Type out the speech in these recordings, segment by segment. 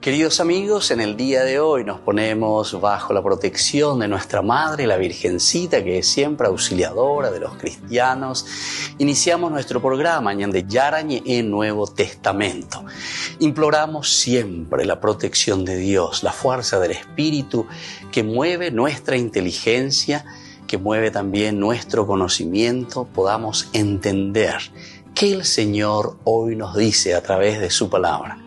Queridos amigos, en el día de hoy nos ponemos bajo la protección de nuestra Madre, la Virgencita, que es siempre auxiliadora de los cristianos. Iniciamos nuestro programa Ñande Yarañe en Nuevo Testamento. Imploramos siempre la protección de Dios, la fuerza del Espíritu que mueve nuestra inteligencia, que mueve también nuestro conocimiento, podamos entender qué el Señor hoy nos dice a través de su palabra.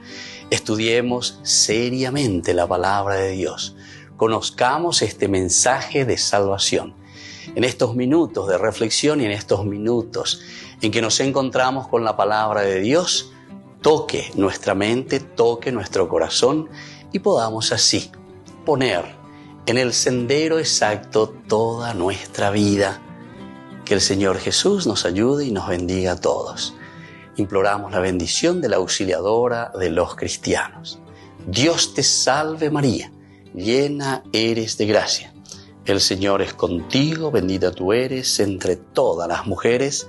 Estudiemos seriamente la palabra de Dios. Conozcamos este mensaje de salvación. En estos minutos de reflexión y en estos minutos en que nos encontramos con la palabra de Dios, toque nuestra mente, toque nuestro corazón y podamos así poner en el sendero exacto toda nuestra vida. Que el Señor Jesús nos ayude y nos bendiga a todos. Imploramos la bendición de la auxiliadora de los cristianos. Dios te salve María, llena eres de gracia. El Señor es contigo, bendita tú eres entre todas las mujeres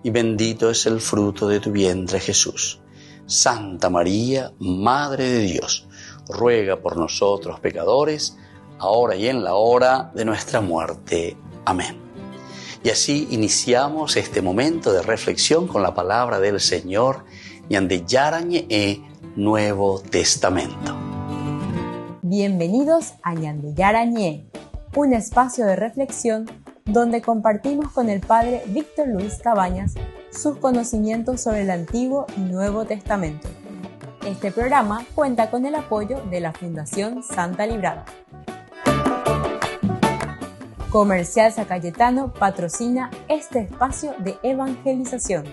y bendito es el fruto de tu vientre Jesús. Santa María, Madre de Dios, ruega por nosotros pecadores, ahora y en la hora de nuestra muerte. Amén. Y así iniciamos este momento de reflexión con la palabra del Señor, Ñande Yarañe Nuevo Testamento. Bienvenidos a Ñande Yarañe, un espacio de reflexión donde compartimos con el Padre Víctor Luis Cabañas sus conocimientos sobre el Antiguo y Nuevo Testamento. Este programa cuenta con el apoyo de la Fundación Santa Librada. Comercial San Cayetano patrocina este espacio de evangelización.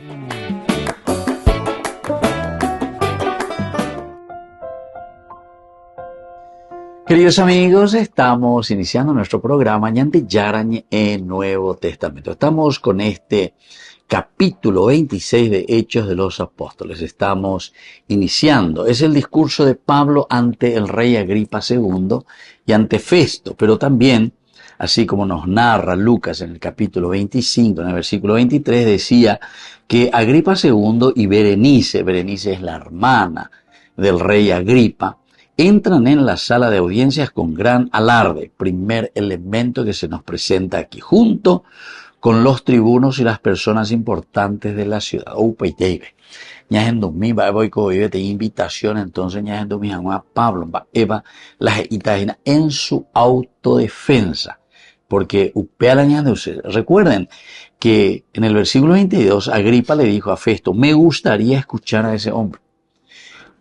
Queridos amigos, estamos iniciando nuestro programa Ñande Yarañe en Nuevo Testamento. Estamos con este capítulo 26 de Hechos de los Apóstoles. Estamos iniciando. Es el discurso de Pablo ante el rey Agripa II y ante Festo, pero también, así como nos narra Lucas en el capítulo 25, en el versículo 23, decía que Agripa II y Berenice es la hermana del rey Agripa, entran en la sala de audiencias con gran alarde. Primer elemento que se nos presenta aquí, junto con los tribunos y las personas importantes de la ciudad. Invitación, entonces Pablo en su autodefensa. Porque recuerden que en el versículo 22 Agripa le dijo a Festo, me gustaría escuchar a ese hombre.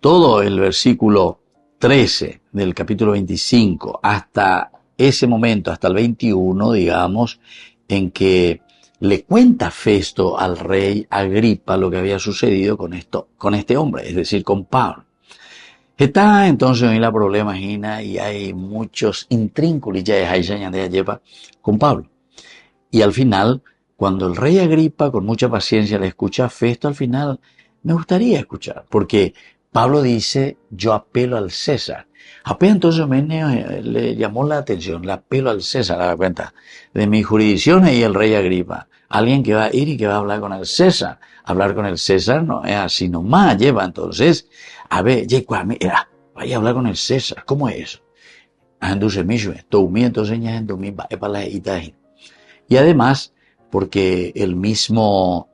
Todo el versículo 13 del capítulo 25 hasta ese momento, hasta el 21, digamos, en que le cuenta Festo al rey Agripa lo que había sucedido con este hombre, es decir, con Pablo. Está entonces en la problema y hay muchos intrínculos con Pablo. Y al final, cuando el rey Agripa con mucha paciencia le escucha a Festo, al final me gustaría escuchar, porque Pablo dice, yo apelo al César. Apenas entonces le llamó la atención, le apelo al César, a la cuenta de mi jurisdicción y el rey Agripa. Alguien que va a ir y que va a hablar con el César. Hablar con el César no es así nomás, lleva entonces, a ver, vaya a hablar con el César, ¿cómo es eso? Y además, porque el mismo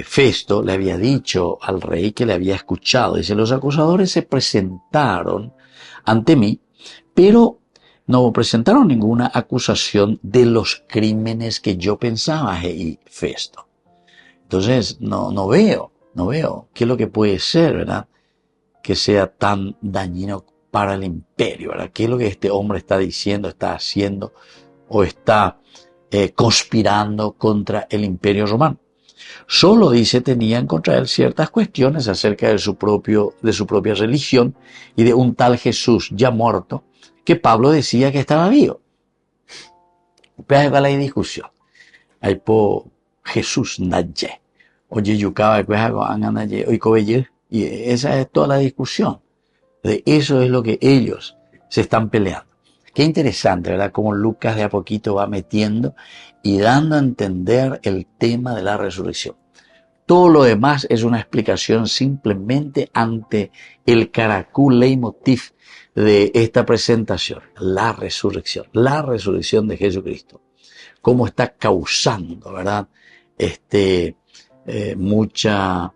Festo le había dicho al rey que le había escuchado. Dice, los acusadores se presentaron ante mí, pero no presentaron ninguna acusación de los crímenes que yo pensaba, y Festo. Entonces, no veo qué es lo que puede ser, ¿verdad? Que sea tan dañino para el imperio, ¿verdad? ¿Qué es lo que este hombre está diciendo, está haciendo o está conspirando contra el imperio romano? Solo dice tenían contra él ciertas cuestiones acerca de su propia religión y de un tal Jesús ya muerto que Pablo decía que estaba vivo. Pero hay la discusión. Hay por Jesús naye. Oye, yucaba y esa es toda la discusión. De eso es lo que ellos se están peleando. Qué interesante, ¿verdad? Cómo Lucas de a poquito va metiendo y dando a entender el tema de la resurrección. Todo lo demás es una explicación simplemente ante el caracol leitmotiv de esta presentación, la resurrección de Jesucristo. Cómo está causando, ¿verdad? Mucha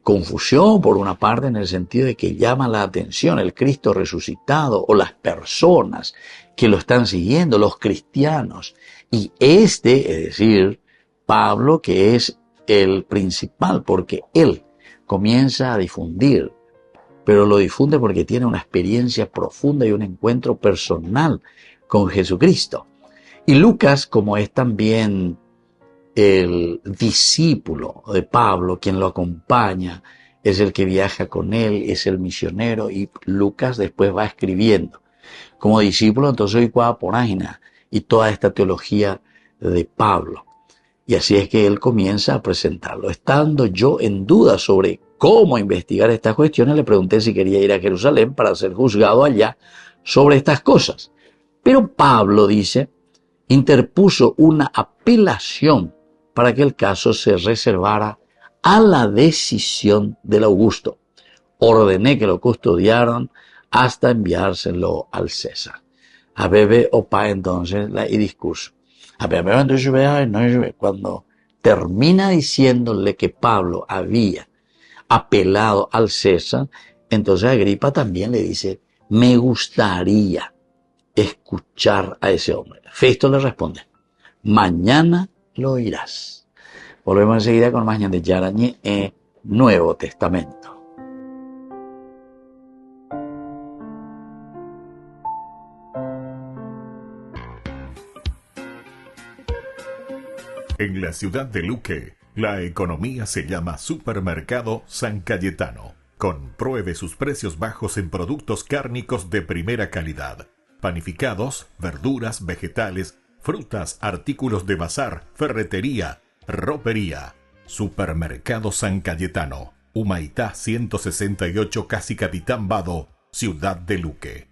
confusión por una parte, en el sentido de que llama la atención el Cristo resucitado o las personas que lo están siguiendo, los cristianos. Y es decir, Pablo, que es el principal, porque él comienza a difundir, pero lo difunde porque tiene una experiencia profunda y un encuentro personal con Jesucristo. Y Lucas, como es también el discípulo de Pablo, quien lo acompaña, es el que viaja con él, es el misionero, y Lucas después va escribiendo. Como discípulo, entonces hoy Porágina y toda esta teología de Pablo. Y así es que él comienza a presentarlo. Estando yo en duda sobre cómo investigar estas cuestiones, le pregunté si quería ir a Jerusalén para ser juzgado allá sobre estas cosas. Pero Pablo, dice, interpuso una apelación para que el caso se reservara a la decisión del Augusto. Ordené que lo custodiaran hasta enviárselo al César. Abebe opa entonces y discurso. Cuando termina diciéndole que Pablo había apelado al César, entonces Agripa también le dice, me gustaría escuchar a ese hombre. Festo le responde, mañana lo oirás. Volvemos enseguida con más de Yarañé en Nuevo Testamento. En la ciudad de Luque, la economía se llama Supermercado San Cayetano. Compruebe sus precios bajos en productos cárnicos de primera calidad. Panificados, verduras, vegetales, frutas, artículos de bazar, ferretería, ropería. Supermercado San Cayetano, Humaitá 168, Casi Capitán Vado, ciudad de Luque.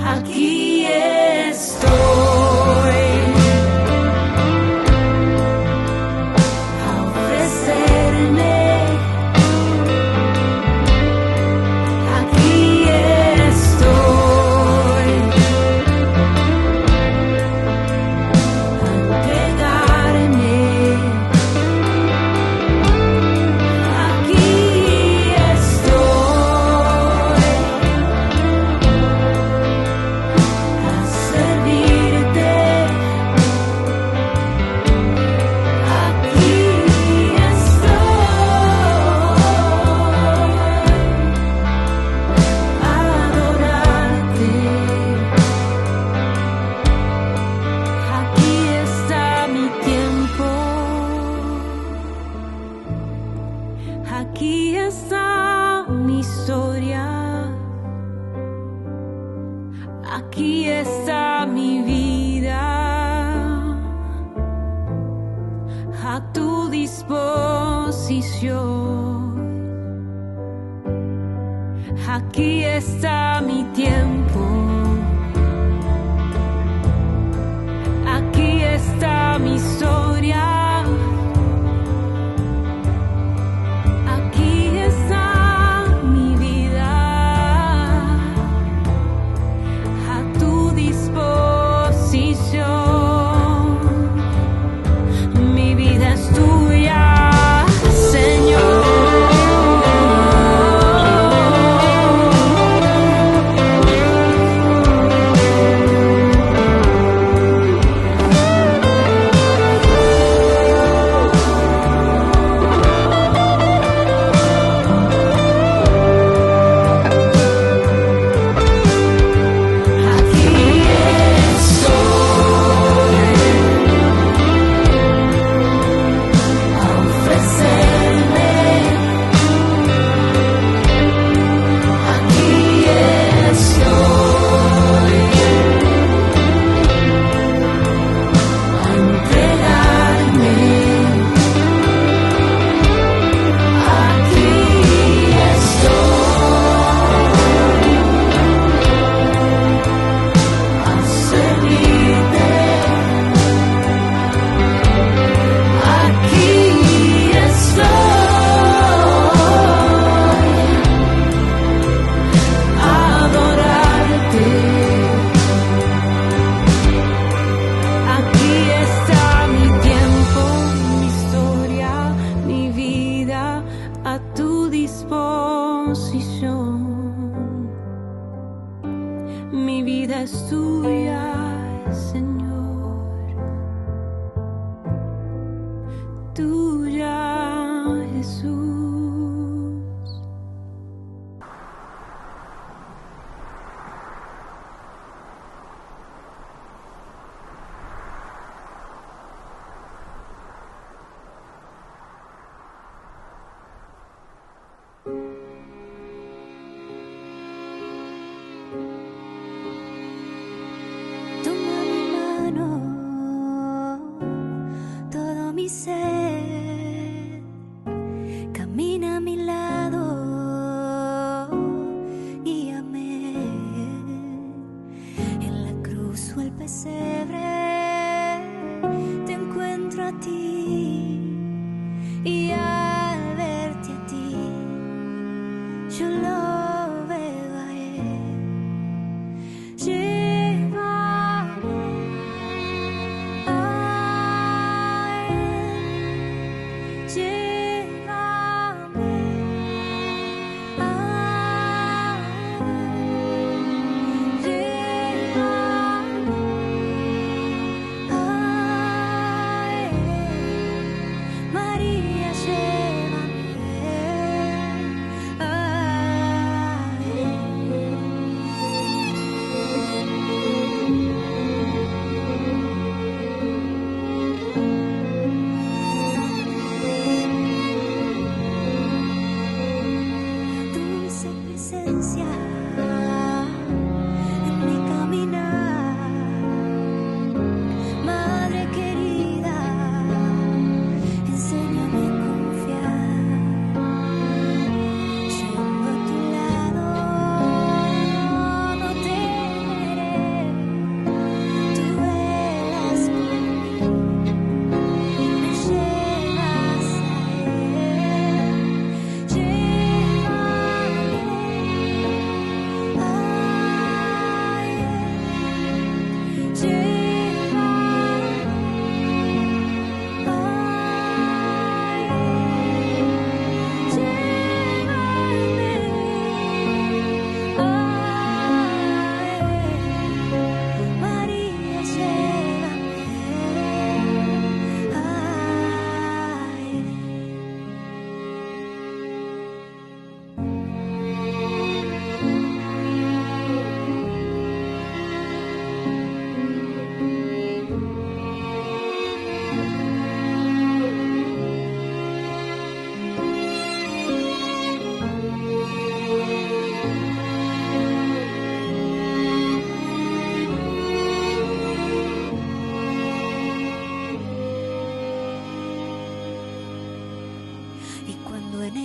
Aquí estoy. Aquí está mi tiempo. Aquí está mi historia. Aquí está mi vida. A tu disposición. Mi vida es tuya, Señor. Mi vida es tuya, Señor, tuya, Jesús. Ser, camina a mi lado, guíame en la cruz o el pesebre, te encuentro a ti y al verte a ti, yo lo veo a él.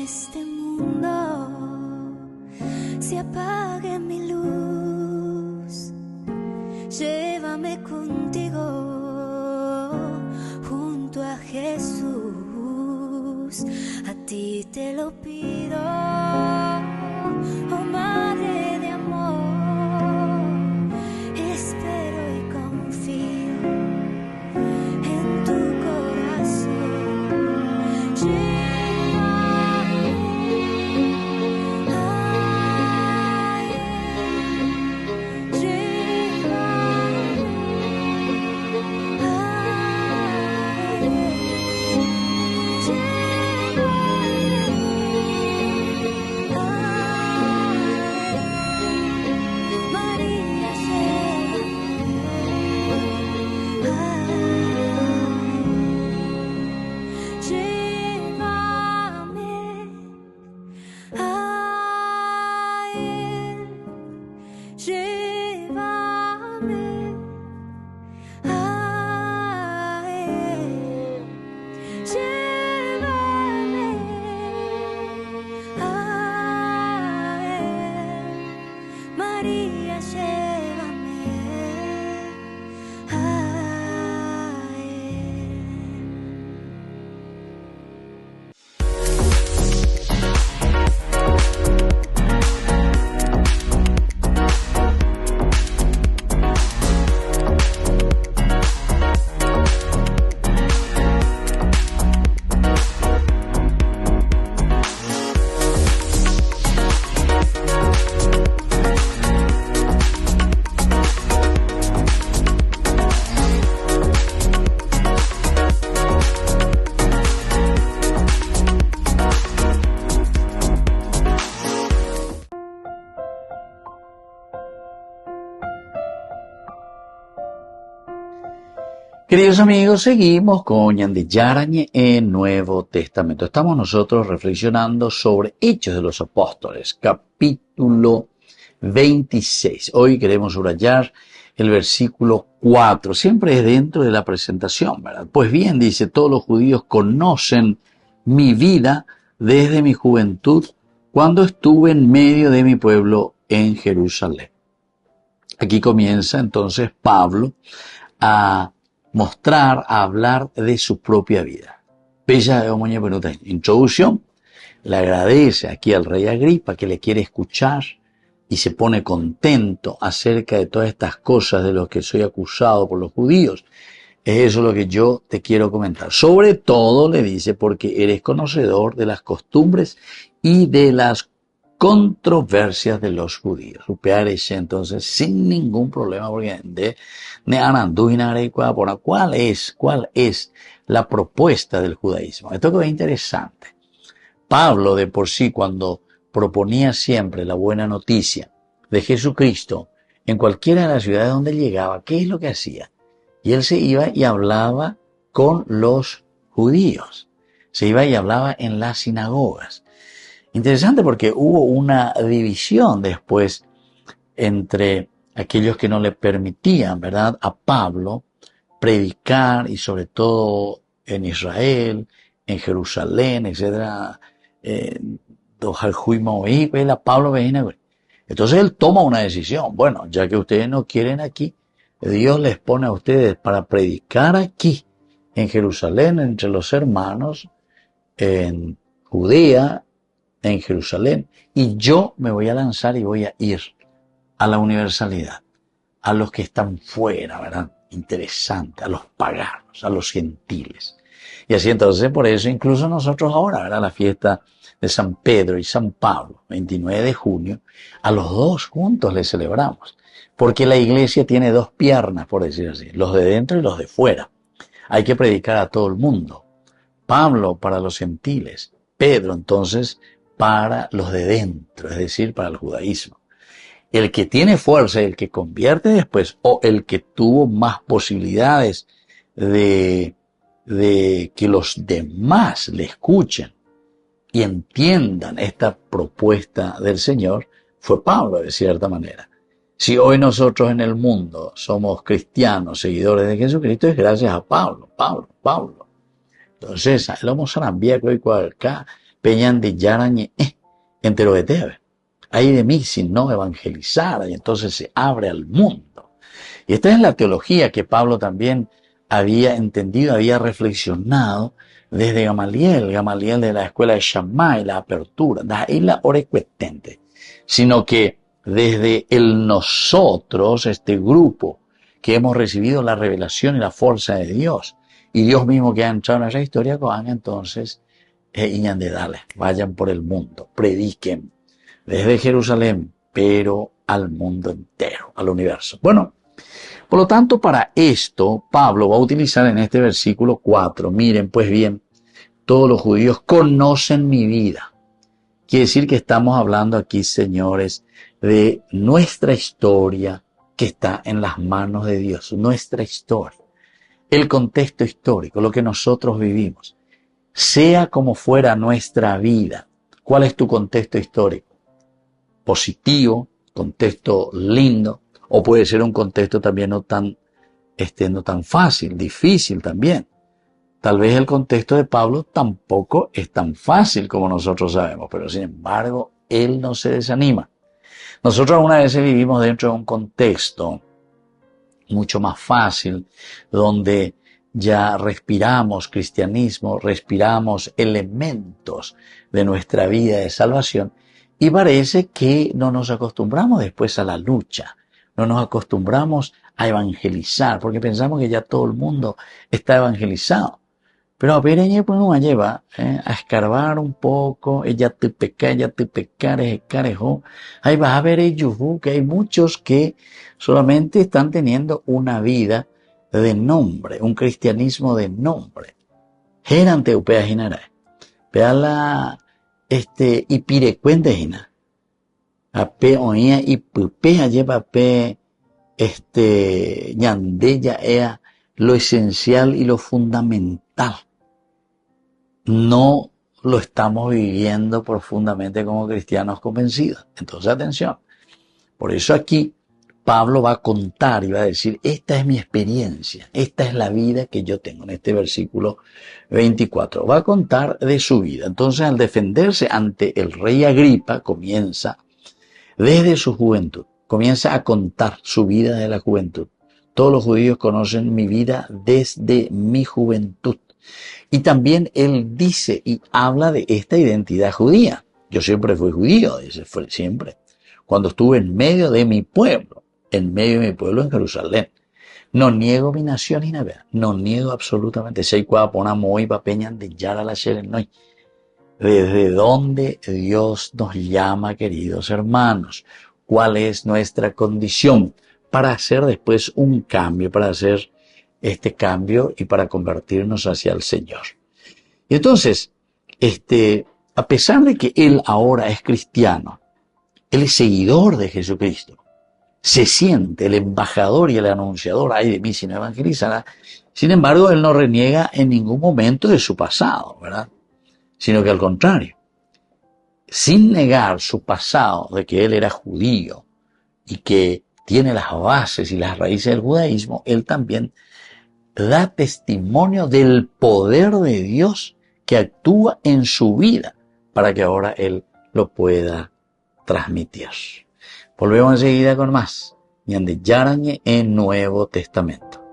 este mundo se apague mi luz. Llévame contigo junto a Jesús. A ti te lo pido, oh Madre de amor. Espero y confío en tu corazón. María, llévame a Él. Queridos amigos, seguimos con Ñande Yarañe en Nuevo Testamento. Estamos nosotros reflexionando sobre Hechos de los Apóstoles, capítulo 26. Hoy queremos subrayar el versículo 4. Siempre es dentro de la presentación, ¿verdad? Pues bien, dice, todos los judíos conocen mi vida desde mi juventud, cuando estuve en medio de mi pueblo en Jerusalén. Aquí comienza entonces Pablo a mostrar, a hablar de su propia vida. Bella introducción, le agradece aquí al rey Agripa que le quiere escuchar y se pone contento acerca de todas estas cosas de los que soy acusado por los judíos. Es eso lo que yo te quiero comentar. Sobre todo le dice porque eres conocedor de las costumbres y de las controversias de los judíos. Upearese entonces sin ningún problema porque ¿cuál es la propuesta del judaísmo? Esto que es interesante. Pablo de por sí cuando proponía siempre la buena noticia de Jesucristo en cualquiera de las ciudades donde llegaba, ¿qué es lo que hacía? Y él se iba y hablaba con los judíos. Se iba y hablaba en las sinagogas. Interesante porque hubo una división después entre aquellos que no le permitían, ¿verdad?, a Pablo predicar y sobre todo en Israel, en Jerusalén, etc. Entonces él toma una decisión. Bueno, ya que ustedes no quieren aquí, Dios les pone a ustedes para predicar aquí, en Jerusalén, entre los hermanos, en Judea, en Jerusalén, y yo me voy a lanzar y voy a ir a la universalidad, a los que están fuera, ¿verdad? Interesante, a los paganos, a los gentiles. Y así entonces, por eso incluso nosotros ahora, ¿verdad? La fiesta de San Pedro y San Pablo, 29 de junio, a los dos juntos les celebramos, porque la iglesia tiene dos piernas, por decir así, los de dentro y los de fuera. Hay que predicar a todo el mundo. Pablo para los gentiles, Pedro entonces para los de dentro, es decir, para el judaísmo. El que tiene fuerza, el que convierte después, o el que tuvo más posibilidades de que los demás le escuchen y entiendan esta propuesta del Señor, fue Pablo, de cierta manera. Si hoy nosotros en el mundo somos cristianos, seguidores de Jesucristo, es gracias a Pablo. Entonces, lo vamos a cambiar acá. peñan de yarañe, entero de tebe. Hay de mí si no evangelizara, y entonces se abre al mundo. Y esta es la teología que Pablo también había entendido, había reflexionado desde Gamaliel de la escuela de Shammai, la apertura, de ahí la orecuetente, sino que desde el nosotros, este grupo que hemos recibido la revelación y la fuerza de Dios, y Dios mismo que ha entrado en esa historia, cojan entonces, iñan de dale, vayan por el mundo, prediquen desde Jerusalén, pero al mundo entero, al universo. Bueno, por lo tanto, para esto, Pablo va a utilizar en este versículo 4, miren, pues bien, todos los judíos conocen mi vida. Quiere decir que estamos hablando aquí, señores, de nuestra historia que está en las manos de Dios, nuestra historia, el contexto histórico, lo que nosotros vivimos, sea como fuera nuestra vida. ¿Cuál es tu contexto histórico? Positivo, contexto lindo, o puede ser un contexto también no tan fácil, difícil también. Tal vez el contexto de Pablo tampoco es tan fácil como nosotros sabemos, pero sin embargo, él no se desanima. Nosotros algunas veces vivimos dentro de un contexto mucho más fácil, donde ya respiramos cristianismo, respiramos elementos de nuestra vida de salvación, y parece que no nos acostumbramos después a la lucha, no nos acostumbramos a evangelizar, porque pensamos que ya todo el mundo está evangelizado. Pero a ver, ella pues nos lleva a escarbar un poco, ella te pecarejo. Ahí vas a ver que hay muchos que solamente están teniendo una vida de nombre, un cristianismo de nombre. Gerante upea jinara. Vea la ipirecuente jina. Ape oía y pupea lleva pe ñandella ea lo esencial y lo fundamental. No lo estamos viviendo profundamente como cristianos convencidos. Entonces, atención. Por eso aquí Pablo va a contar y va a decir, esta es mi experiencia, esta es la vida que yo tengo en este versículo 24. Va a contar de su vida. Entonces, al defenderse ante el rey Agripa, comienza desde su juventud. Comienza a contar su vida de la juventud. Todos los judíos conocen mi vida desde mi juventud. Y también él dice y habla de esta identidad judía. Yo siempre fui judío, dice, fue siempre. Cuando estuve en medio de mi pueblo en Jerusalén. No niego mi nación y nada, no niego absolutamente. Desde dónde Dios nos llama, queridos hermanos. ¿Cuál es nuestra condición? Para hacer después un cambio, para hacer este cambio y para convertirnos hacia el Señor. Y entonces, a pesar de que él ahora es cristiano, él es seguidor de Jesucristo, se siente el embajador y el anunciador, ay de mí si no evangelizará. Sin embargo, él no reniega en ningún momento de su pasado, ¿verdad? Sino que al contrario, sin negar su pasado de que él era judío y que tiene las bases y las raíces del judaísmo, él también da testimonio del poder de Dios que actúa en su vida para que ahora él lo pueda transmitir. Volvemos enseguida con más. Ñande Yarañe en Nuevo Testamento.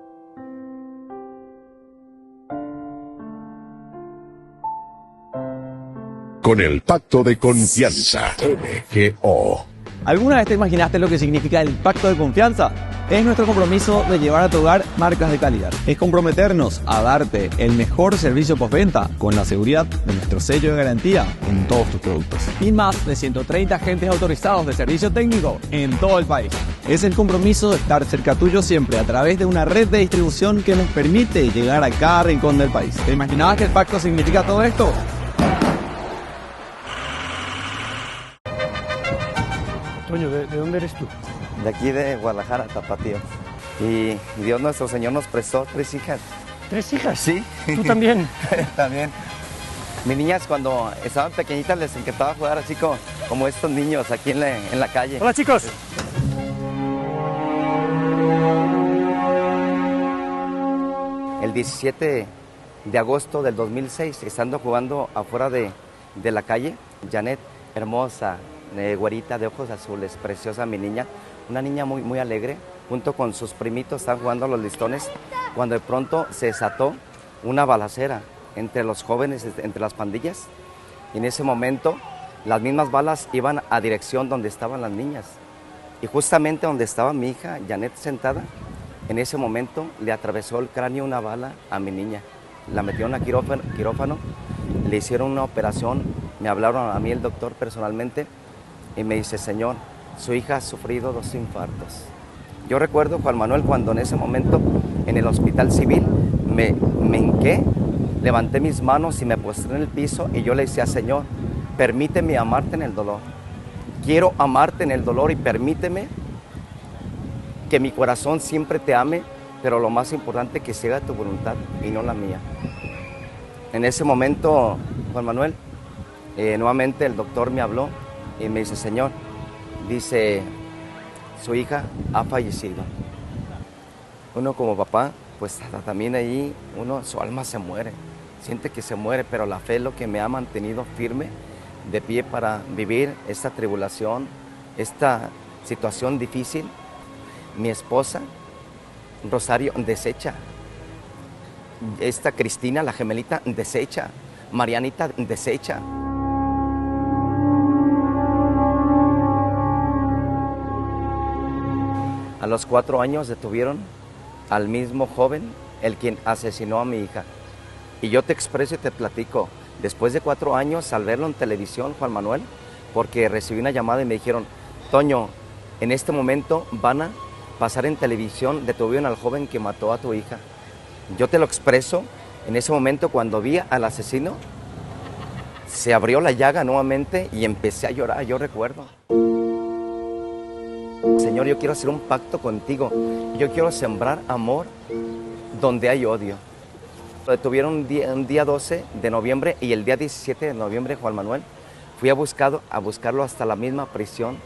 Con el pacto de confianza, MGO. ¿Alguna vez te imaginaste lo que significa el pacto de confianza? Es nuestro compromiso de llevar a tu hogar marcas de calidad. Es comprometernos a darte el mejor servicio postventa con la seguridad de nuestro sello de garantía en todos tus productos. Y más de 130 agentes autorizados de servicio técnico en todo el país. Es el compromiso de estar cerca tuyo siempre a través de una red de distribución que nos permite llegar a cada rincón del país. ¿Te imaginabas que el pacto significa todo esto? Toño, ¿de dónde eres tú? De aquí de Guadalajara, Tapatío. Y Dios nuestro Señor nos prestó 3 hijas. ¿3 hijas? Sí. ¿Tú también? También. Mis niñas cuando estaban pequeñitas les encantaba jugar así como estos niños aquí en la calle. Hola chicos. El 17 de agosto del 2006, estando jugando afuera de de la calle. Janet, hermosa, güerita de ojos azules, preciosa mi niña, una niña muy, muy alegre, junto con sus primitos están jugando a los listones, cuando de pronto se desató una balacera entre los jóvenes, entre las pandillas, y en ese momento las mismas balas iban a dirección donde estaban las niñas, y justamente donde estaba mi hija Janet sentada, en ese momento le atravesó el cráneo una bala a mi niña, la metieron a quirófano, le hicieron una operación, me hablaron a mí el doctor personalmente y me dice, señor, su hija ha sufrido 2 infartos. Yo recuerdo, Juan Manuel, cuando en ese momento en el hospital civil me hinqué, levanté mis manos y me postré en el piso y yo le decía, Señor, permíteme amarte en el dolor. Quiero amarte en el dolor y permíteme que mi corazón siempre te ame, pero lo más importante que se haga tu voluntad y no la mía. En ese momento, Juan Manuel, nuevamente el doctor me habló y me dice, Señor, dice, su hija ha fallecido. Uno como papá, pues también ahí, su alma se muere, siente que se muere, pero la fe es lo que me ha mantenido firme, de pie para vivir esta tribulación, esta situación difícil. Mi esposa, Rosario, desecha. Esta Cristina, la gemelita, desecha. Marianita, desecha. A los 4 años detuvieron al mismo joven, el quien asesinó a mi hija. Y yo te expreso y te platico, después de 4 años, al verlo en televisión, Juan Manuel, porque recibí una llamada y me dijeron, Toño, en este momento van a pasar en televisión, detuvieron al joven que mató a tu hija. Yo te lo expreso, en ese momento cuando vi al asesino, se abrió la llaga nuevamente y empecé a llorar, yo recuerdo. Señor, yo quiero hacer un pacto contigo, yo quiero sembrar amor donde hay odio. Lo detuvieron un día 12 de noviembre y el día 17 de noviembre, Juan Manuel, fui a buscarlo hasta la misma prisión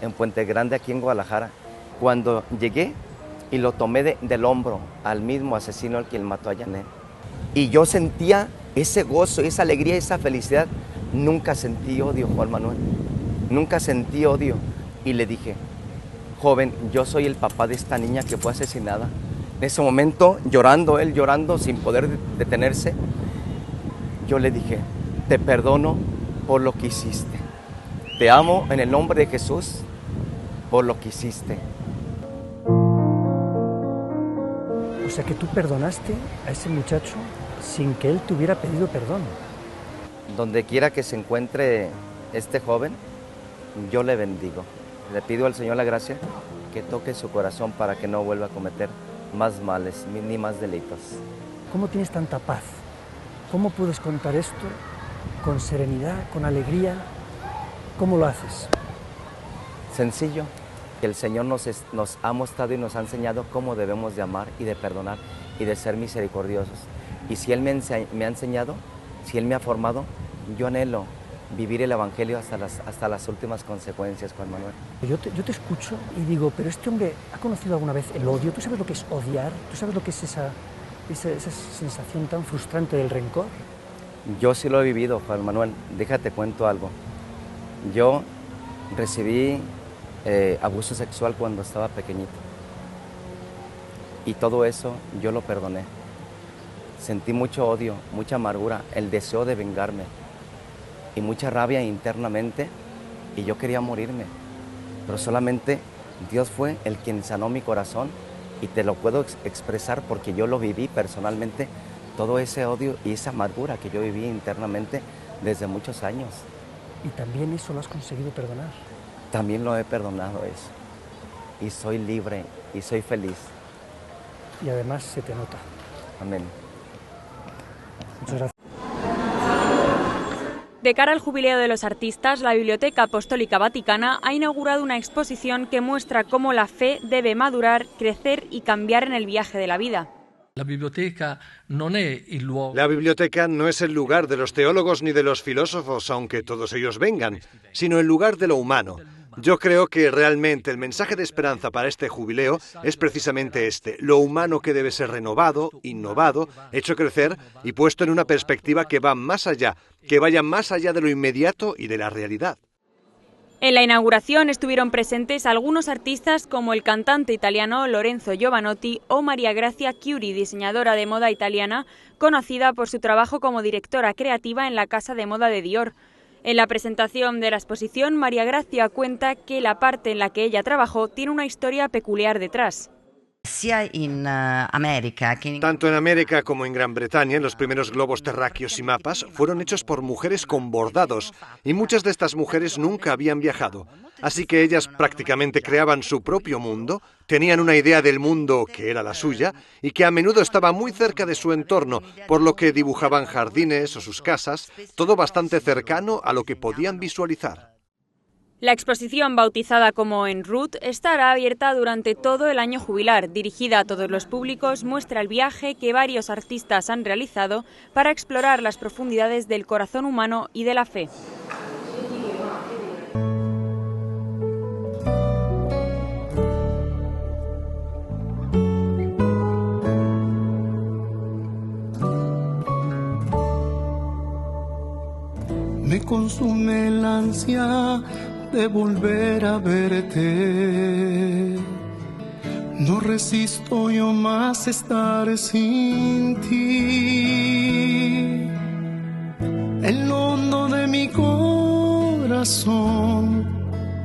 en Puente Grande, aquí en Guadalajara. Cuando llegué y lo tomé del hombro al mismo asesino al quien mató a Janet. Y yo sentía ese gozo, esa alegría, esa felicidad. Nunca sentí odio, Juan Manuel. Nunca sentí odio. Y le dije, joven, yo soy el papá de esta niña que fue asesinada. En ese momento, llorando, él llorando sin poder detenerse, yo le dije, te perdono por lo que hiciste. Te amo en el nombre de Jesús por lo que hiciste. O sea que tú perdonaste a ese muchacho sin que él te hubiera pedido perdón. Donde quiera que se encuentre este joven, yo le bendigo. Le pido al Señor la gracia que toque su corazón para que no vuelva a cometer más males ni más delitos. ¿Cómo tienes tanta paz? ¿Cómo puedes contar esto con serenidad, con alegría? ¿Cómo lo haces? Sencillo, que el Señor nos ha mostrado y nos ha enseñado cómo debemos de amar y de perdonar y de ser misericordiosos. Y si Él me ha enseñado, si Él me ha formado, yo anhelo vivir el Evangelio hasta las últimas consecuencias, Juan Manuel. Yo te escucho y digo, pero este hombre ha conocido alguna vez el odio. ¿Tú sabes lo que es odiar? ¿Tú sabes lo que es esa sensación tan frustrante del rencor? Yo sí lo he vivido, Juan Manuel. Déjate cuento algo. Yo recibí abuso sexual cuando estaba pequeñito. Y todo eso yo lo perdoné. Sentí mucho odio, mucha amargura, el deseo de vengarme y mucha rabia internamente, y yo quería morirme. Pero solamente Dios fue el quien sanó mi corazón, y te lo puedo expresar porque yo lo viví personalmente, todo ese odio y esa amargura que yo viví internamente desde muchos años. ¿Y también eso lo has conseguido perdonar? También lo he perdonado eso. Y soy libre y soy feliz. Y además se te nota. Amén. Muchas gracias. De cara al Jubileo de los Artistas, la Biblioteca Apostólica Vaticana ha inaugurado una exposición que muestra cómo la fe debe madurar, crecer y cambiar en el viaje de la vida. La biblioteca no es el lugar de los teólogos ni de los filósofos, aunque todos ellos vengan, sino el lugar de lo humano, Yo creo que realmente el mensaje de esperanza para este jubileo es precisamente este: lo humano que debe ser renovado, innovado, hecho crecer y puesto en una perspectiva que va más allá, que vaya más allá de lo inmediato y de la realidad. En la inauguración estuvieron presentes algunos artistas como el cantante italiano Lorenzo Giovanotti o María Grazia Chiuri, diseñadora de moda italiana, conocida por su trabajo como directora creativa en la casa de moda de Dior. En la presentación de la exposición, María Grazia cuenta que la parte en la que ella trabajó tiene una historia peculiar detrás. Tanto en América como en Gran Bretaña, los primeros globos terráqueos y mapas fueron hechos por mujeres con bordados, y muchas de estas mujeres nunca habían viajado. Así que ellas prácticamente creaban su propio mundo, tenían una idea del mundo que era la suya y que a menudo estaba muy cerca de su entorno, por lo que dibujaban jardines o sus casas, todo bastante cercano a lo que podían visualizar. La exposición, bautizada como En Route, estará abierta durante todo el año jubilar. Dirigida a todos los públicos, muestra el viaje que varios artistas han realizado para explorar las profundidades del corazón humano y de la fe. Me consume el ansia de volver a verte. No resisto yo más estar sin ti. En lo hondo de mi corazón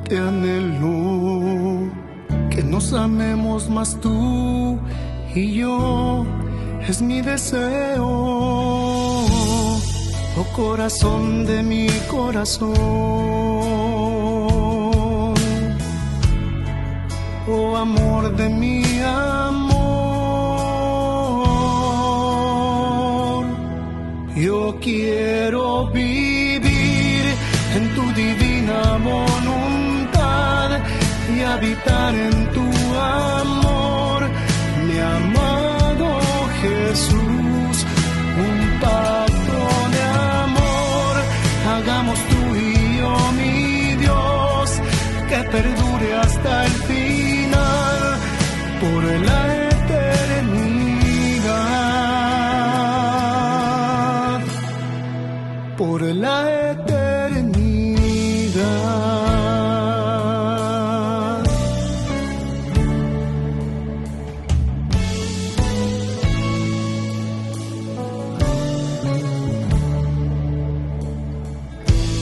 te anhelo, que nos amemos más tú y yo, es mi deseo. Oh corazón de mi corazón, oh amor de mi amor, yo quiero vivir en tu divina voluntad y habitar en tu amor, mi amado Jesús, un pacto de amor, hagamos tú y yo, mi Dios, que perdure hasta el final, por la eternidad, por la eternidad.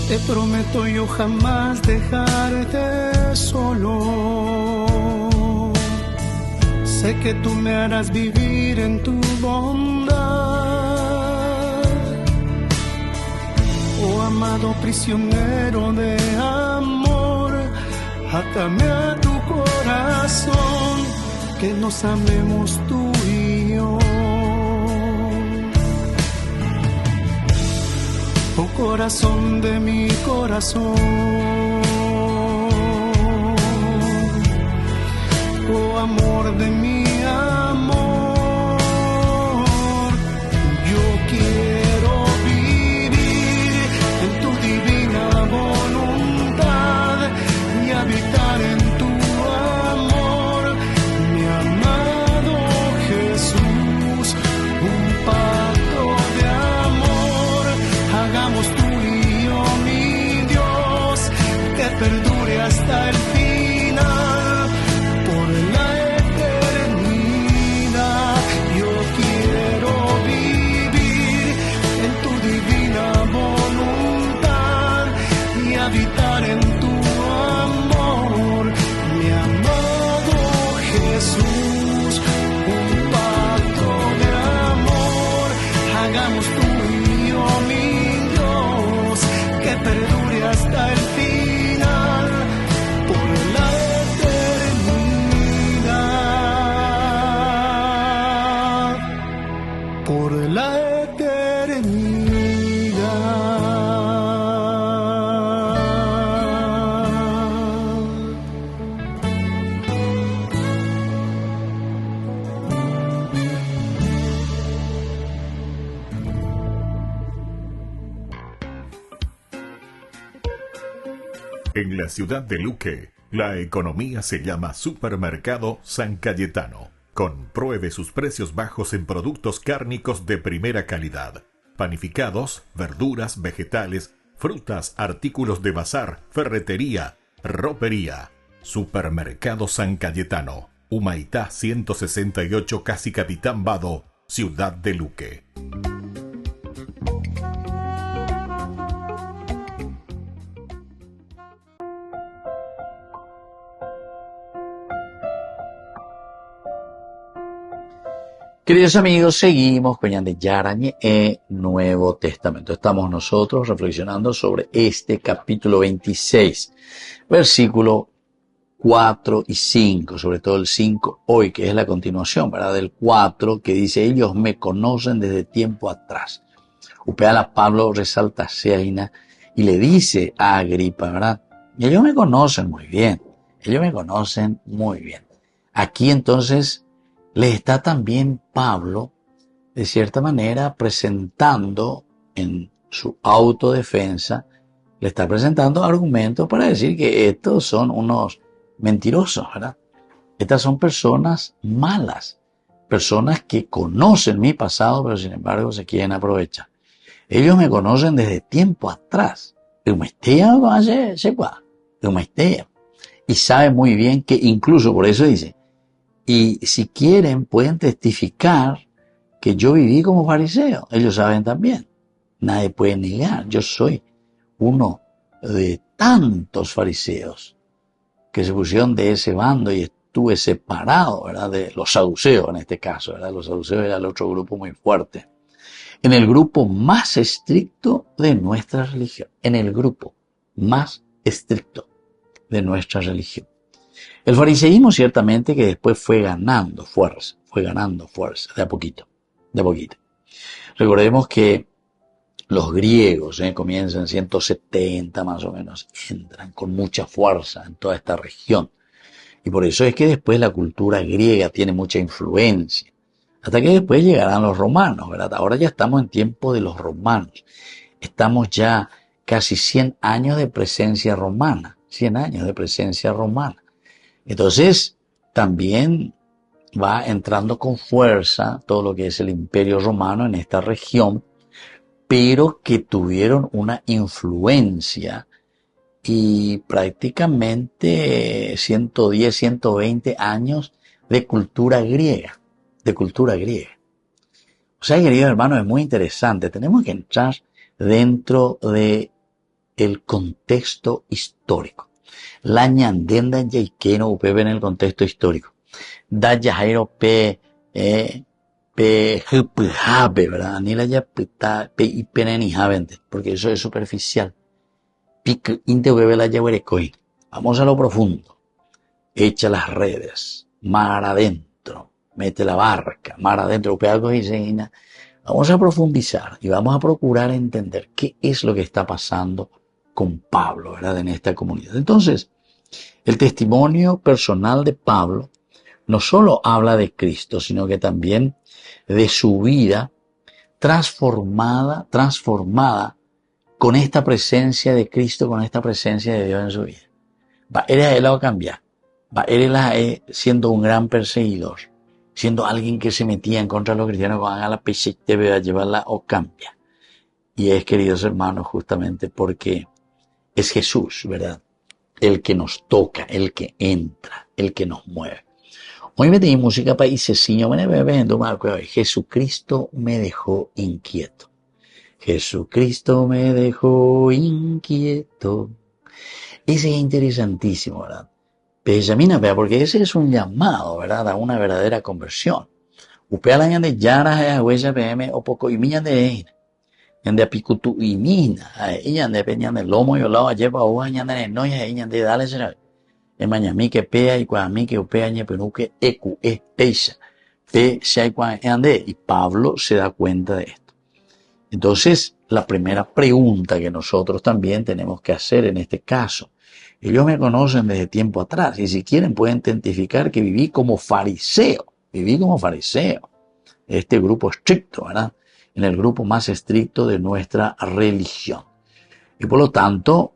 Te prometo yo jamás dejarte solo. Sé que tú me harás vivir en tu bondad. Oh amado prisionero de amor, átame a tu corazón, que nos amemos tú y yo. Oh corazón de mi corazón, oh amor de mi amor, yo quiero vivir en tu divina voluntad y habitar en tu amor, mi amado Jesús, un pacto de amor, hagamos tú y yo, mi Dios, que perdure hasta el final, por la eternidad. En la ciudad de Luque, la economía se llama Supermercado San Cayetano. Compruebe sus precios bajos en productos cárnicos de primera calidad. Panificados, verduras, vegetales, frutas, artículos de bazar, ferretería, ropería. Supermercado San Cayetano, Humaitá 168, Casi Capitán Vado, ciudad de Luque. Queridos amigos, seguimos con Yande Yarañe en Nuevo Testamento. Estamos nosotros reflexionando sobre este capítulo 26, versículo 4 y 5, sobre todo el 5 hoy, que es la continuación, ¿verdad? Del 4, que dice, ellos me conocen desde tiempo atrás. Upeala Pablo resalta Seina y le dice a Agripa, ¿verdad? Ellos me conocen muy bien, ellos me conocen muy bien. Aquí entonces le está también Pablo, de cierta manera, presentando en su autodefensa, le está presentando argumentos para decir que estos son unos mentirosos, ¿verdad? Estas son personas malas, personas que conocen mi pasado, pero sin embargo se quieren aprovechar. Ellos me conocen desde tiempo atrás. Y saben muy bien que incluso por eso dice, y si quieren pueden testificar que yo viví como fariseo. Ellos saben también. Nadie puede negar. Yo soy uno de tantos fariseos que se pusieron de ese bando y estuve separado, ¿verdad? De los saduceos en este caso, ¿verdad? Los saduceos era el otro grupo muy fuerte. En el grupo más estricto de nuestra religión. En el grupo más estricto de nuestra religión. El fariseísmo ciertamente que después fue ganando fuerza, de a poquito. Recordemos que los griegos comienzan en 170 más o menos, entran con mucha fuerza en toda esta región. Y por eso es que después la cultura griega tiene mucha influencia. Hasta que después llegarán los romanos, ¿verdad? Ahora ya estamos en tiempo de los romanos. Estamos ya casi 100 años de presencia romana. 100 años de presencia romana. Entonces, también va entrando con fuerza todo lo que es el Imperio Romano en esta región, pero que tuvieron una influencia y prácticamente 110, 120 años de cultura griega. O sea, queridos hermanos, es muy interesante. Tenemos que entrar dentro de el contexto histórico. La ñandenda yaikeno upebe en el contexto histórico. Da yajairo pe huphabe, ¿verdad? Ni la ya pe ipenenijavente, porque eso es superficial. Pic inte upebe la yahuerecoin. Vamos a lo profundo. Echa las redes, mar adentro, mete la barca, mar adentro, upebe algo y se. Vamos a profundizar y vamos a procurar entender qué es lo que está pasando con Pablo, ¿verdad? En esta comunidad. Entonces, el testimonio personal de Pablo no solo habla de Cristo, sino que también de su vida transformada con esta presencia de Cristo, con esta presencia de Dios en su vida. Va, él va a cambiar. Va, él siendo un gran perseguidor, siendo alguien que se metía en contra de los cristianos, van a la pesete, a llevarla o cambia. Y es, queridos hermanos, justamente porque es Jesús, ¿verdad? El que nos toca, el que entra, el que nos mueve. Hoy me tenía música para Iseciño, Jesucristo me dejó inquieto. Jesucristo me dejó inquieto. Ese es interesantísimo, ¿verdad? Benjamina, porque ese es un llamado, ¿verdad? A una verdadera conversión. Upea la de Yara, a huella PM, o poco y miña de Yande apicutu y mina, ella de peña de lomo y olao, lleva o aña de noya, ella de dale será. En mañami que pea y cuami que upea ñe penuque ecu es peisa. Pe shai cuan ande. Y Pablo se da cuenta de esto. Entonces, la primera pregunta que nosotros también tenemos que hacer en este caso. Ellos me conocen desde tiempo atrás y si quieren pueden identificar que viví como fariseo. Este grupo estricto, ¿verdad? En el grupo más estricto de nuestra religión. Y por lo tanto,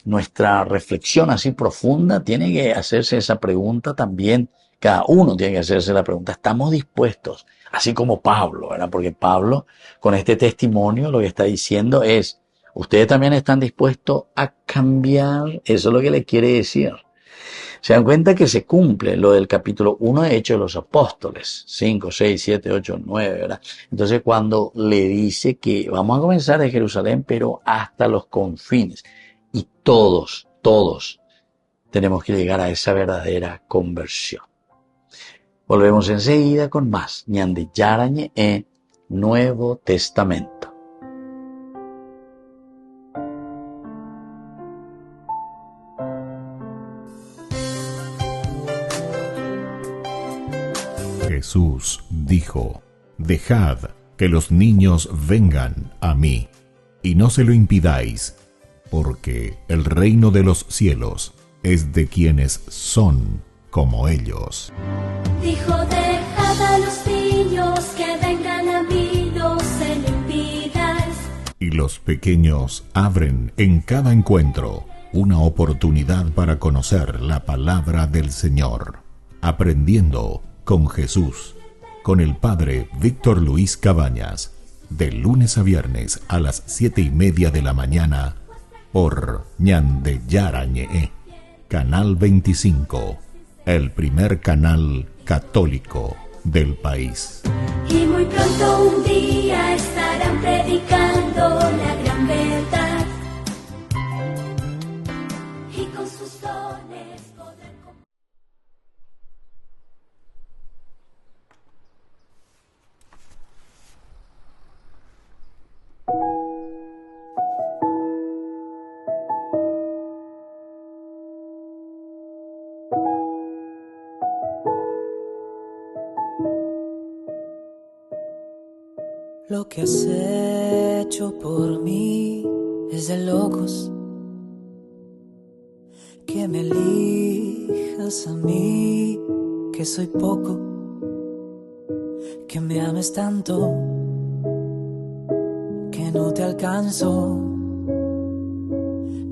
nuestra reflexión así profunda tiene que hacerse esa pregunta también. Cada uno tiene que hacerse la pregunta, ¿estamos dispuestos? Así como Pablo, ¿verdad? Porque Pablo, con este testimonio, lo que está diciendo es, ¿ustedes también están dispuestos a cambiar? Eso es lo que le quiere decir. Se dan cuenta que se cumple lo del capítulo 1 de Hechos de los Apóstoles, 5, 6, 7, 8, 9, ¿verdad? Entonces cuando le dice que vamos a comenzar de Jerusalén, pero hasta los confines. Y todos tenemos que llegar a esa verdadera conversión. Volvemos enseguida con más Ñande Yarañe en Nuevo Testamento. Jesús dijo: Dejad que los niños vengan a mí, y no se lo impidáis, porque el reino de los cielos es de quienes son como ellos. Dijo: dejad a los niños que vengan a mí, no se lo impidáis. Y los pequeños abren en cada encuentro una oportunidad para conocer la palabra del Señor, aprendiendo con Jesús, con el Padre Víctor Luis Cabañas, de lunes a viernes a las 7:30 de la mañana, por Ñande Yarañe, Canal 25, el primer canal católico del país. Y muy pronto un día estarán predicando la gran verdad, y con sus dones podrán... Lo que has hecho por mí es de locos, que me elijas a mí, que soy poco, que me ames tanto, que no te alcanzo,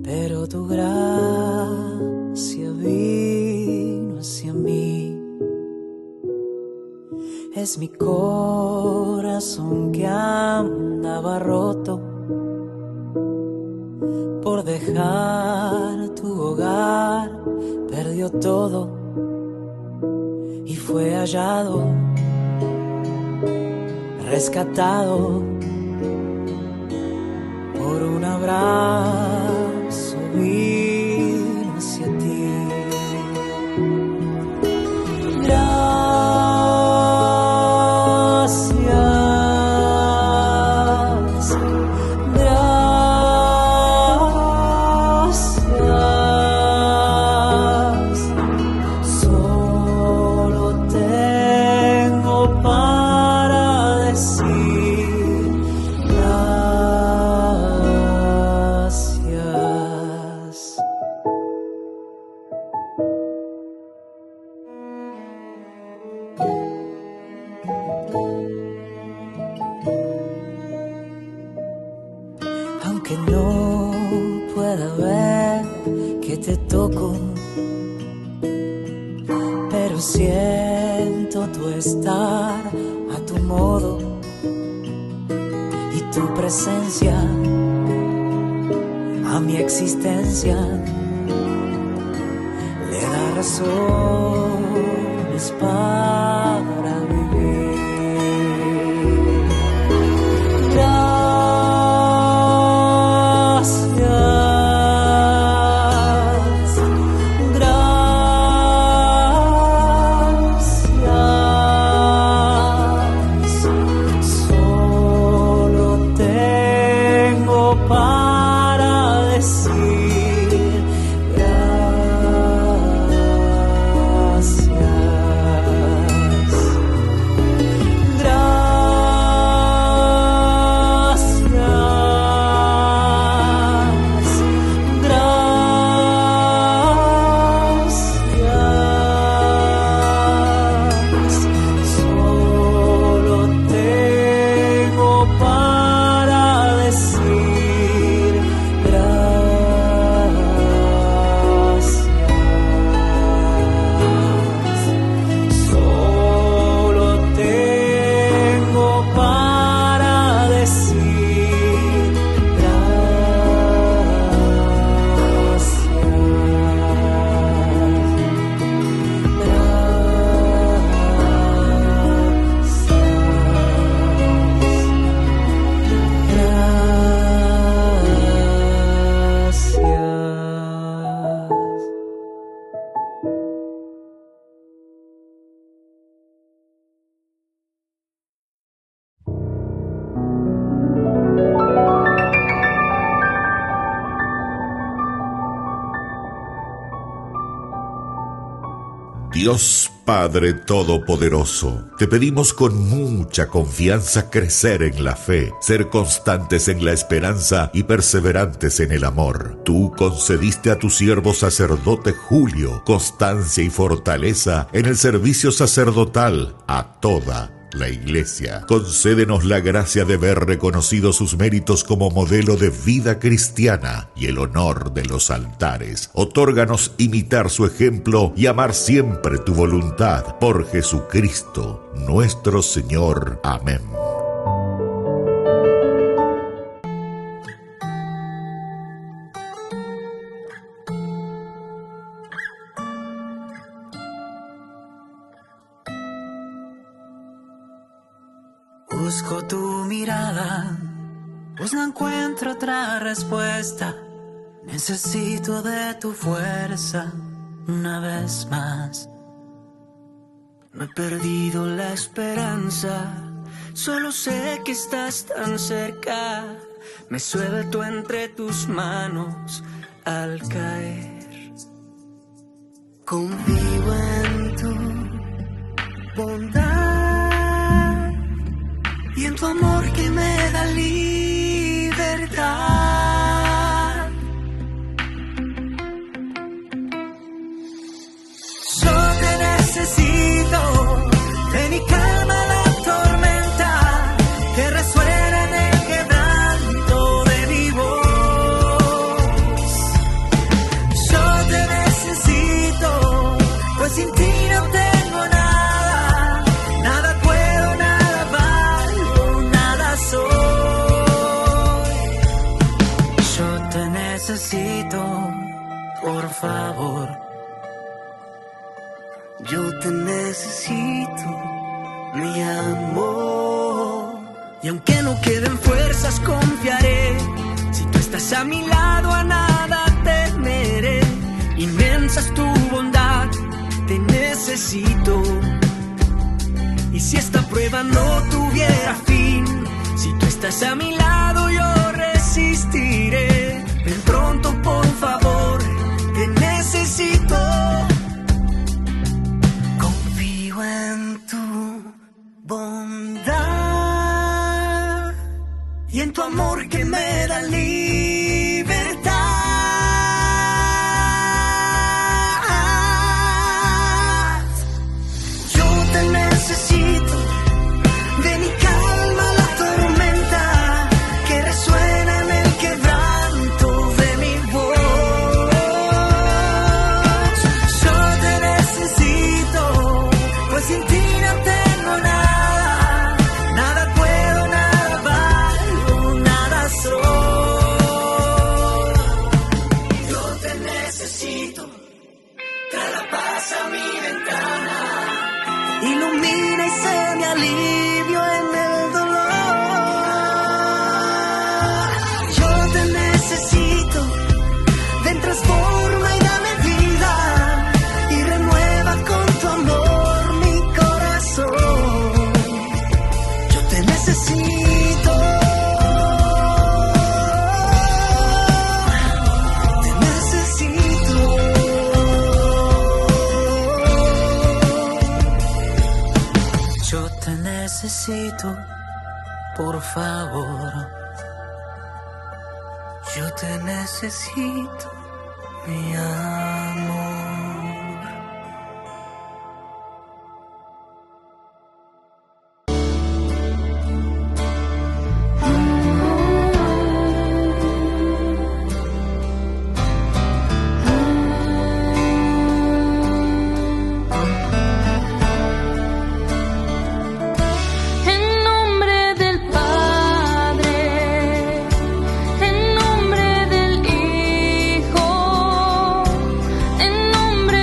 pero tu gracia vino hacia mí. Es mi corazón que andaba roto por dejar tu hogar, perdió todo y fue hallado, rescatado por un abrazo, vino hacia ti. Aunque no pueda ver que te toco, pero siento tu estar a tu modo y tu presencia a mi existencia le da razones para vivir. Gracias. Dios Padre Todopoderoso, te pedimos con mucha confianza crecer en la fe, ser constantes en la esperanza y perseverantes en el amor. Tú concediste a tu siervo sacerdote Julio constancia y fortaleza en el servicio sacerdotal a toda la Iglesia. Concédenos la gracia de ver reconocidos sus méritos como modelo de vida cristiana y el honor de los altares. Otórganos imitar su ejemplo y amar siempre tu voluntad. Por Jesucristo, nuestro Señor. Amén. Busco tu mirada, pues no encuentro otra respuesta. Necesito de tu fuerza una vez más. No he perdido la esperanza, solo sé que estás tan cerca. Me suelto entre tus manos al caer. Confío en tu bondad y en tu amor que me da libertad. Yo te necesito, ven y calma la tormenta que resuena en el quebranto de mi voz. Yo te necesito, pues sin ti no tengo nada, nada puedo, nada valgo, nada soy. Yo te necesito, por favor. Yo te necesito, mi amor. Y aunque no queden fuerzas, confiaré. Si tú estás a mi lado, a nada temeré. Inmensa es tu bondad, te necesito. Y si esta prueba no tuviera fin, si tú estás a mi lado, yo resistiré. Ven pronto, por favor, te necesito. En tu bondad y en tu amor que me da libertad. Yo te necesito, ven y calma la tormenta que resuena en el quebranto de mi voz. Yo te necesito, pues sin ti no tengo nada, nada puedo, nada valgo, nada soy. Yo te necesito, trae la paz a mi ventana, ilumina y sé mi alivio en el dolor. Yo te necesito, ven, transforma y dame vida y renueva con tu amor. Yo te necesito, te necesito. Yo te necesito, por favor. Yo te necesito, mi amor. En nombre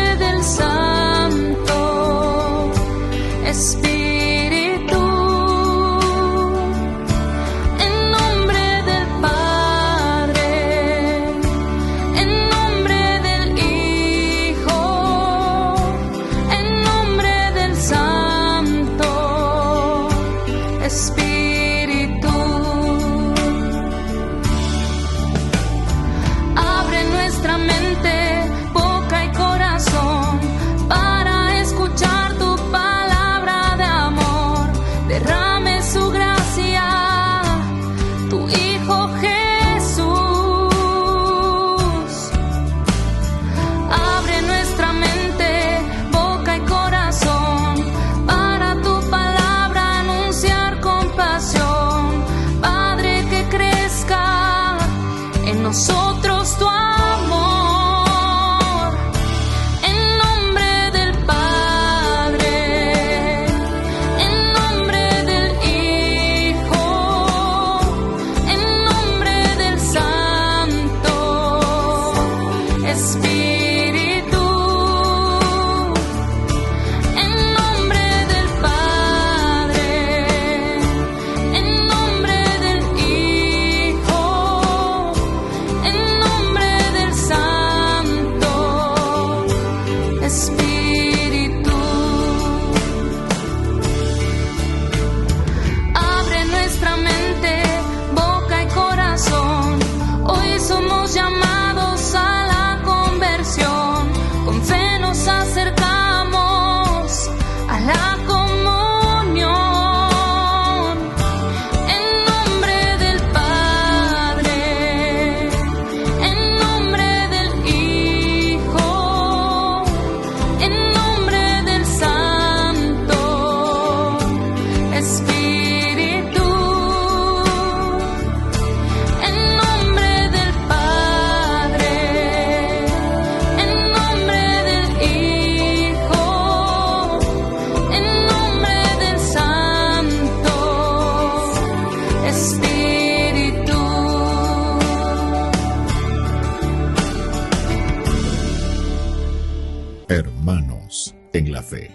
fe.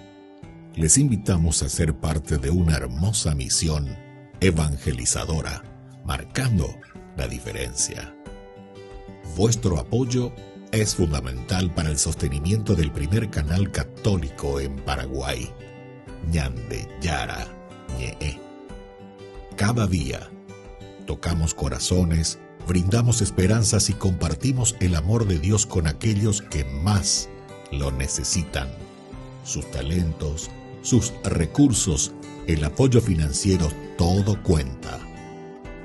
Les invitamos a ser parte de una hermosa misión evangelizadora, marcando la diferencia. Vuestro apoyo es fundamental para el sostenimiento del primer canal católico en Paraguay, Ñande Yara Ñe. Cada día tocamos corazones, brindamos esperanzas y compartimos el amor de Dios con aquellos que más lo necesitan. Sus talentos, sus recursos, el apoyo financiero, todo cuenta.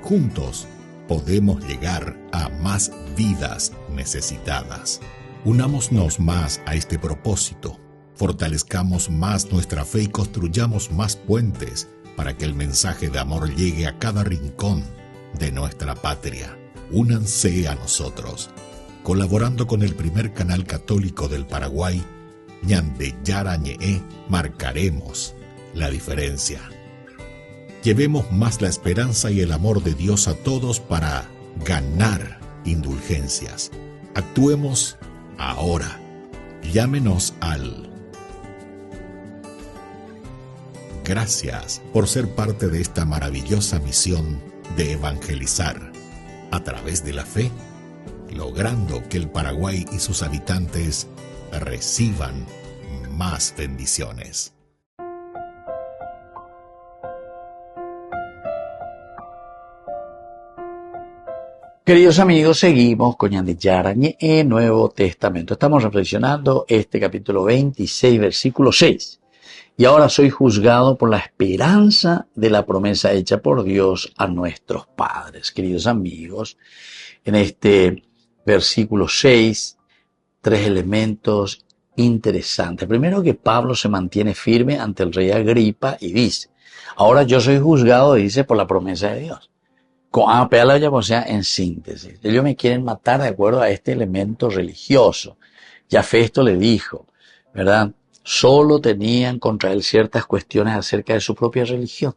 Juntos podemos llegar a más vidas necesitadas. Unámonos más a este propósito, fortalezcamos más nuestra fe y construyamos más puentes para que el mensaje de amor llegue a cada rincón de nuestra patria. Únanse a nosotros, colaborando con el primer canal católico del Paraguay, Ñande Yara Ñe, marcaremos la diferencia. Llevemos más la esperanza y el amor de Dios a todos para ganar indulgencias. Actuemos ahora. Llámenos al... Gracias por ser parte de esta maravillosa misión de evangelizar a través de la fe, logrando que el Paraguay y sus habitantes reciban más bendiciones. Queridos amigos, seguimos con Ñande Yara Ñe, Nuevo Testamento. Estamos reflexionando este capítulo 26, versículo 6. Y ahora soy juzgado por la esperanza de la promesa hecha por Dios a nuestros padres. Queridos amigos, en este versículo 6, tres elementos interesantes. Primero, que Pablo se mantiene firme ante el rey Agripa y dice, ahora yo soy juzgado, dice, por la promesa de Dios. O sea, en síntesis, ellos me quieren matar de acuerdo a este elemento religioso. Ya Festo le dijo, ¿verdad? Solo tenían contra él ciertas cuestiones acerca de su propia religión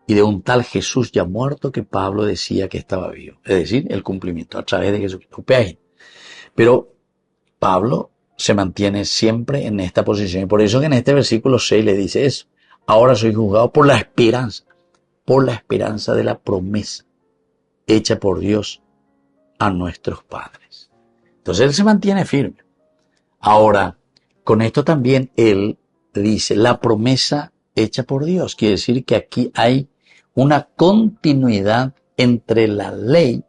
y de un tal Jesús ya muerto que Pablo decía que estaba vivo. Es decir, el cumplimiento a través de Jesucristo. Pero Pablo se mantiene siempre en esta posición y por eso que en este versículo 6 le dice eso. Ahora soy juzgado por la esperanza de la promesa hecha por Dios a nuestros padres. Entonces él se mantiene firme. Ahora, con esto también él dice la promesa hecha por Dios. Quiere decir que aquí hay una continuidad entre la ley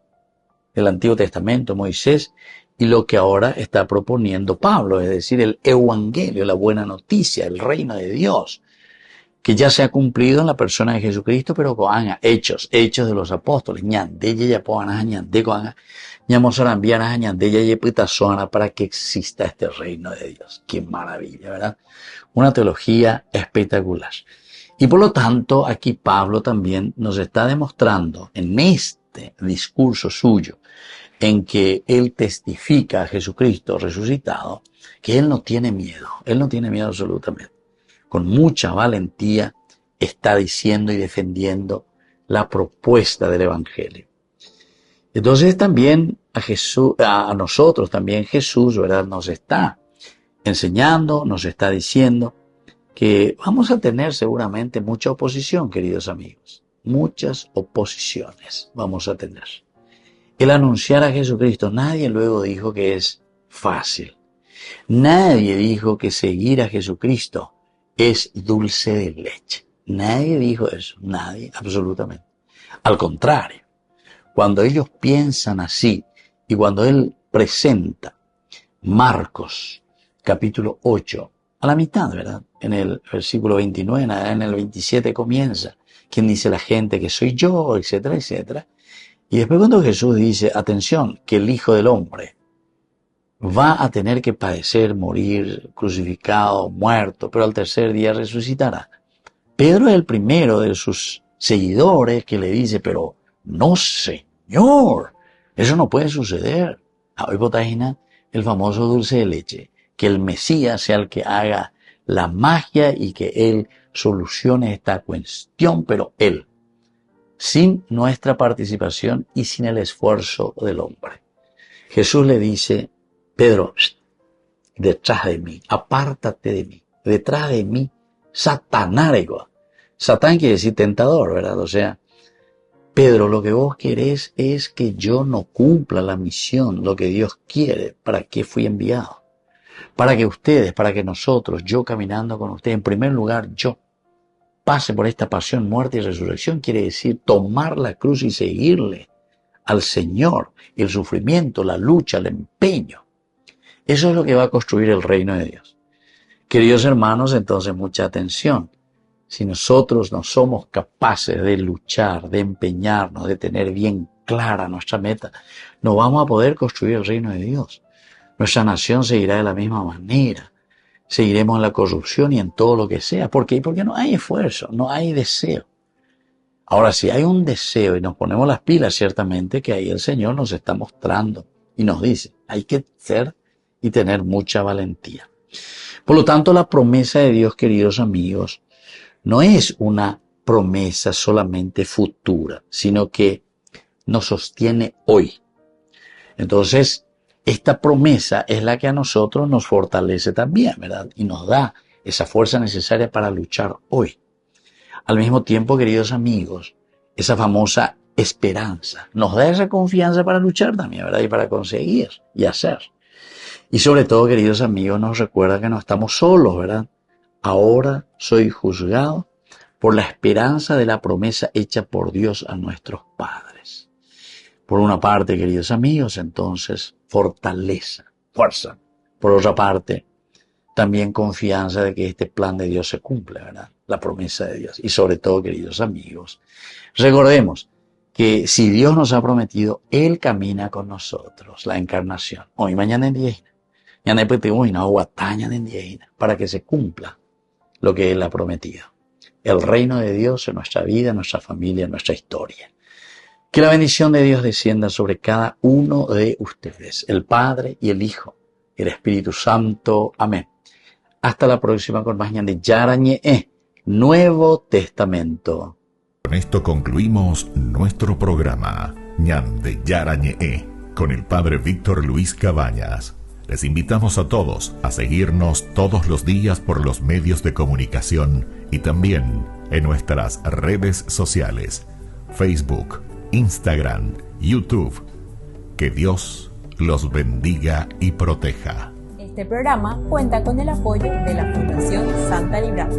del Antiguo Testamento, Moisés, y lo que ahora está proponiendo Pablo, es decir, el evangelio, la buena noticia, el reino de Dios, que ya se ha cumplido en la persona de Jesucristo, pero con hechos de los apóstoles, para que exista este reino de Dios. Qué maravilla, ¿verdad? Una teología espectacular. Y por lo tanto, aquí Pablo también nos está demostrando en este discurso suyo, en que él testifica a Jesucristo resucitado, que él no tiene miedo absolutamente. Con mucha valentía está diciendo y defendiendo la propuesta del Evangelio. Entonces también a nosotros también Jesús, ¿verdad?, nos está enseñando, nos está diciendo que vamos a tener seguramente mucha oposición, queridos amigos. Muchas oposiciones vamos a tener. El anunciar a Jesucristo, nadie luego dijo que es fácil. Nadie dijo que seguir a Jesucristo es dulce de leche. Nadie dijo eso, nadie, absolutamente. Al contrario, cuando ellos piensan así y cuando él presenta Marcos capítulo 8, a la mitad, ¿verdad? En el versículo 29, en el 27 comienza, ¿quién dice la gente que soy yo?, etcétera, etcétera. Y después cuando Jesús dice, atención, que el Hijo del Hombre va a tener que padecer, morir, crucificado, muerto, pero al tercer día resucitará. Pedro es el primero de sus seguidores que le dice, pero no, Señor, eso no puede suceder. Hoy imagina el famoso dulce de leche, que el Mesías sea el que haga la magia y que él solucione esta cuestión, pero él, sin nuestra participación y sin el esfuerzo del hombre. Jesús le dice, Pedro, detrás de mí, apártate de mí, detrás de mí, Satanárego. Satán quiere decir tentador, ¿verdad? O sea, Pedro, lo que vos querés es que yo no cumpla la misión, lo que Dios quiere, para que fui enviado. Para que ustedes, para que nosotros, yo caminando con ustedes, en primer lugar, yo pase por esta pasión, muerte y resurrección, quiere decir tomar la cruz y seguirle al Señor, el sufrimiento, la lucha, el empeño. Eso es lo que va a construir el reino de Dios. Queridos hermanos, entonces mucha atención. Si nosotros no somos capaces de luchar, de empeñarnos, de tener bien clara nuestra meta, no vamos a poder construir el reino de Dios. Nuestra nación seguirá de la misma manera. Seguiremos en la corrupción y en todo lo que sea. ¿Por qué? Porque no hay esfuerzo, no hay deseo. Ahora, si hay un deseo y nos ponemos las pilas, ciertamente que ahí el Señor nos está mostrando y nos dice, hay que ser y tener mucha valentía. Por lo tanto, la promesa de Dios, queridos amigos, no es una promesa solamente futura, sino que nos sostiene hoy. Entonces, esta promesa es la que a nosotros nos fortalece también, ¿verdad? Y nos da esa fuerza necesaria para luchar hoy. Al mismo tiempo, queridos amigos, esa famosa esperanza nos da esa confianza para luchar también, ¿verdad? Y para conseguir y hacer. Y sobre todo, queridos amigos, nos recuerda que no estamos solos, ¿verdad? Ahora soy juzgado por la esperanza de la promesa hecha por Dios a nuestros padres. Por una parte, queridos amigos, entonces, fortaleza, fuerza. Por otra parte, también confianza de que este plan de Dios se cumple, ¿verdad? La promesa de Dios. Y sobre todo, queridos amigos, recordemos que si Dios nos ha prometido, Él camina con nosotros, la encarnación. Hoy, mañana en día, mañana para que se cumpla lo que Él ha prometido. El reino de Dios en nuestra vida, en nuestra familia, en nuestra historia. Que la bendición de Dios descienda sobre cada uno de ustedes, el Padre y el Hijo, y el Espíritu Santo. Amén. Hasta la próxima con más de Yarañe, Nuevo Testamento. Con esto concluimos nuestro programa, Ñan de Yarañe, con el Padre Víctor Luis Cabañas. Les invitamos a todos a seguirnos todos los días por los medios de comunicación y también en nuestras redes sociales, Facebook, Instagram, YouTube. Que Dios los bendiga y proteja. Este programa cuenta con el apoyo de la Fundación Santa Librada.